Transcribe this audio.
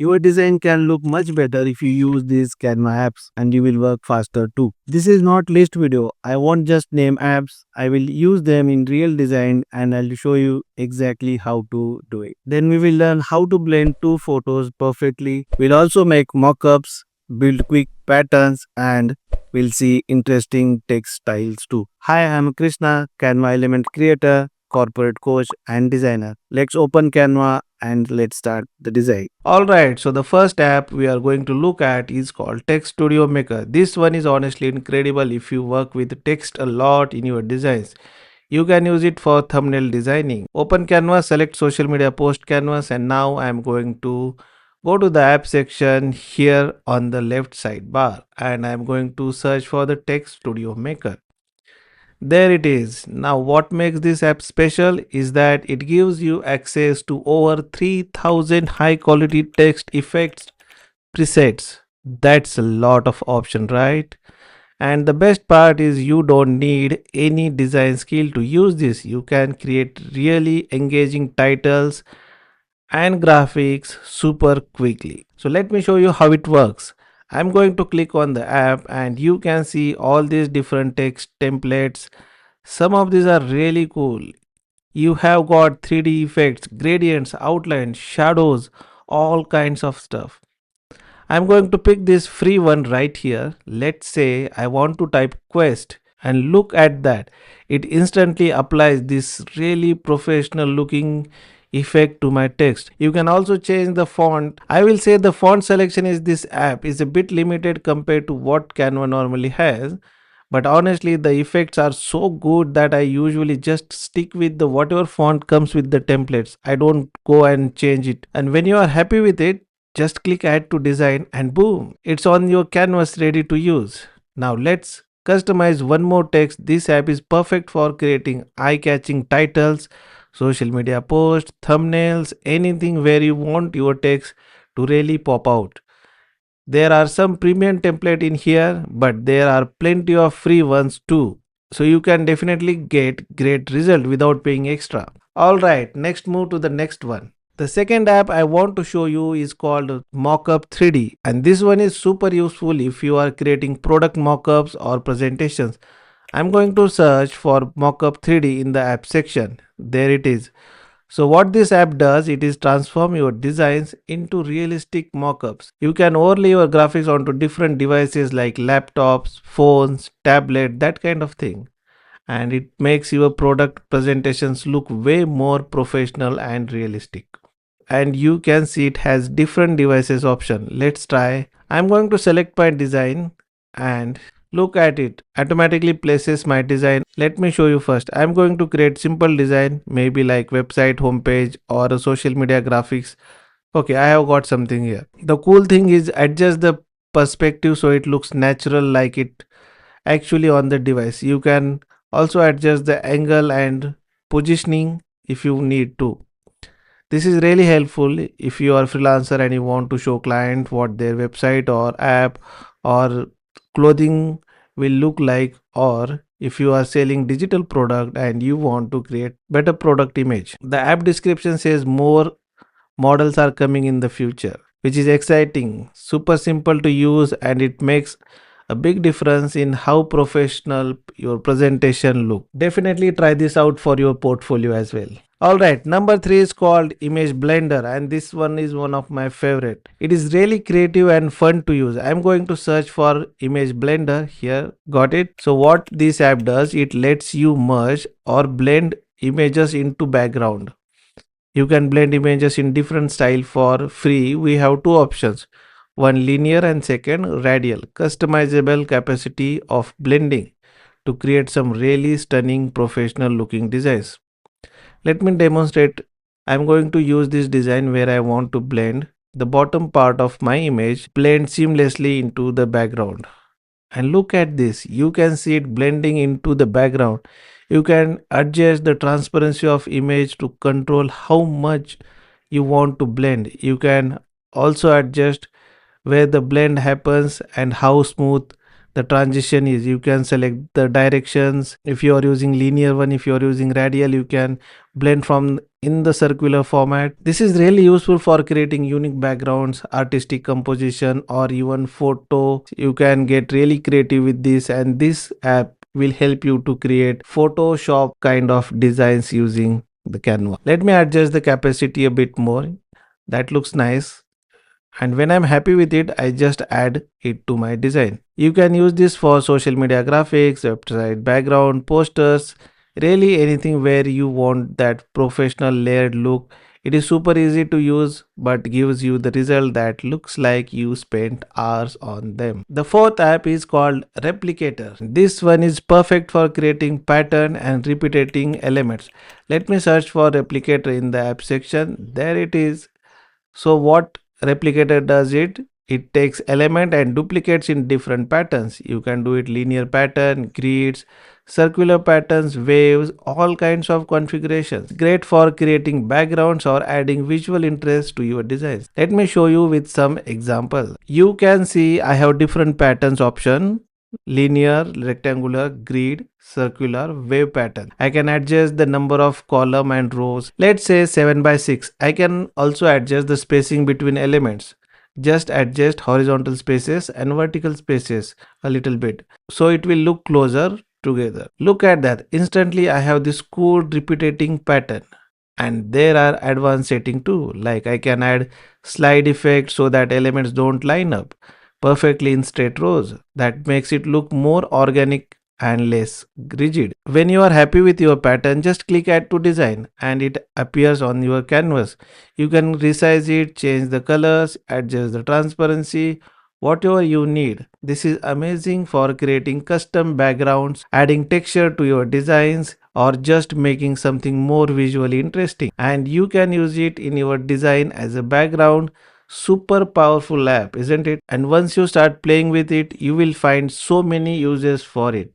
Your design can look much better if you use these Canva apps and you will work faster too. This is not list video. I won't just name apps. I will use them in real design and I'll show you exactly how to do it. Then we will learn how to blend two photos perfectly. We'll also make mockups, build quick patterns and we'll see interesting text styles too. Hi, I'm Krishna, Canva element creator, corporate coach and designer. Let's open Canva and let's start the design. Alright, so the first app we are going to look at is called Text Studio Maker. This one is honestly incredible if you work with text a lot in your designs. You can use it for thumbnail designing. Open Canvas, select social media post canvas, and now I am going to go to the app section here on the left sidebar and I am going to search for the Text Studio Maker. There it is. Now what makes this app special is that it gives you access to over 3000 high quality text effects presets. That's a lot of option, right? And the best part is you don't need any design skill to use this. You can create really engaging titles and graphics super quickly. So let me show you how it works. I'm going to click on the app and you can see all these different text templates. Some of these are really cool. You have got 3D effects, gradients, outlines, shadows, all kinds of stuff. I'm going to pick this free one right here. Let's say I want to type quest and look at that. It instantly applies this really professional looking effect to my text. You can also change the font. I will say the font selection is this app is a bit limited compared to what Canva normally has. But honestly, the effects are so good that I usually just stick with the whatever font comes with the templates. I don't go and change it. And when you are happy with it, just click add to design and boom, it's on your canvas ready to use. Now let's customize one more text. This app is perfect for creating eye-catching titles, social media posts, thumbnails, anything where you want your text to really pop out. There are some premium template in here, but there are plenty of free ones too. So you can definitely get great result without paying extra. Alright, next move to the next one. The second app I want to show you is called Mockup 3D, and this one is super useful if you are creating product mockups or presentations. I'm going to search for Mockup 3D in the app section. There it is. So what this app does, it is transform your designs into realistic mockups. You can overlay your graphics onto different devices like laptops, phones, tablet, that kind of thing. And it makes your product presentations look way more professional and realistic. And you can see it has different devices option. Let's try. I'm going to select my design and look at it. Automatically places my design. Let me show you first. I'm going to create simple design, maybe like website homepage or a social media graphics. Okay, I have got something here. The cool thing is adjust the perspective so it looks natural like it actually on the device. You can also adjust the angle and positioning if you need to. This is really helpful if you are a freelancer and you want to show client what their website or app or clothing will look like, or if you are selling digital product and you want to create better product image. The app description says more models are coming in the future, which is exciting, super simple to use, and it makes a big difference in how professional your presentation look. Definitely try this out for your portfolio as well. Alright, number 3 is called Image Blender, and this one is one of my favorite. It is really creative and fun to use. I'm going to search for Image Blender here. Got it? So what this app does, it lets you merge or blend images into background. You can blend images in different style for free. We have two options, one linear and second radial. Customizable capacity of blending to create some really stunning professional looking designs. Let me demonstrate. I'm going to use this design where I want to blend the bottom part of my image blend seamlessly into the background. And look at this, you can see it blending into the background. You can adjust the transparency of image to control how much you want to blend. You can also adjust where the blend happens and how smooth the transition is. You can select the directions if you are using linear one. If you are using radial, you can blend from in the circular format. This is really useful for creating unique backgrounds, artistic composition, or even photo. You can get really creative with this, and this app will help you to create Photoshop kind of designs using the Canva. Let me adjust the capacity a bit more. That looks nice. And when I'm happy with it, I just add it to my design. You can use this for social media graphics, website background, posters, really anything where you want that professional layered look. It is super easy to use but gives you the result that looks like you spent hours on them. The fourth app is called Replicator. This one is perfect for creating pattern and repeating elements. Let me search for Replicator in the app section. There it is. So what replicator does it? It takes element and duplicates in different patterns. You can do it linear pattern, grids, circular patterns, waves, all kinds of configurations. Great for creating backgrounds or adding visual interest to your designs. Let me show you with some example. You can see I have different patterns option: linear, rectangular, grid, circular, wave pattern. I can adjust the number of column and rows. Let's say 7 by 6. I can also adjust the spacing between elements. Just adjust horizontal spaces and vertical spaces a little bit, so it will look closer together. Look at that. Instantly I have this cool repeating pattern. And there are advanced setting too, like I can add slide effect so that elements don't line up perfectly in straight rows. That makes it look more organic and less rigid. When you are happy with your pattern, just click add to design and it appears on your canvas. You can resize it, change the colors, adjust the transparency, whatever you need. This is amazing for creating custom backgrounds, adding texture to your designs, or just making something more visually interesting. And you can use it in your design as a background. Super powerful app, isn't it? And once you start playing with it, you will find so many uses for it.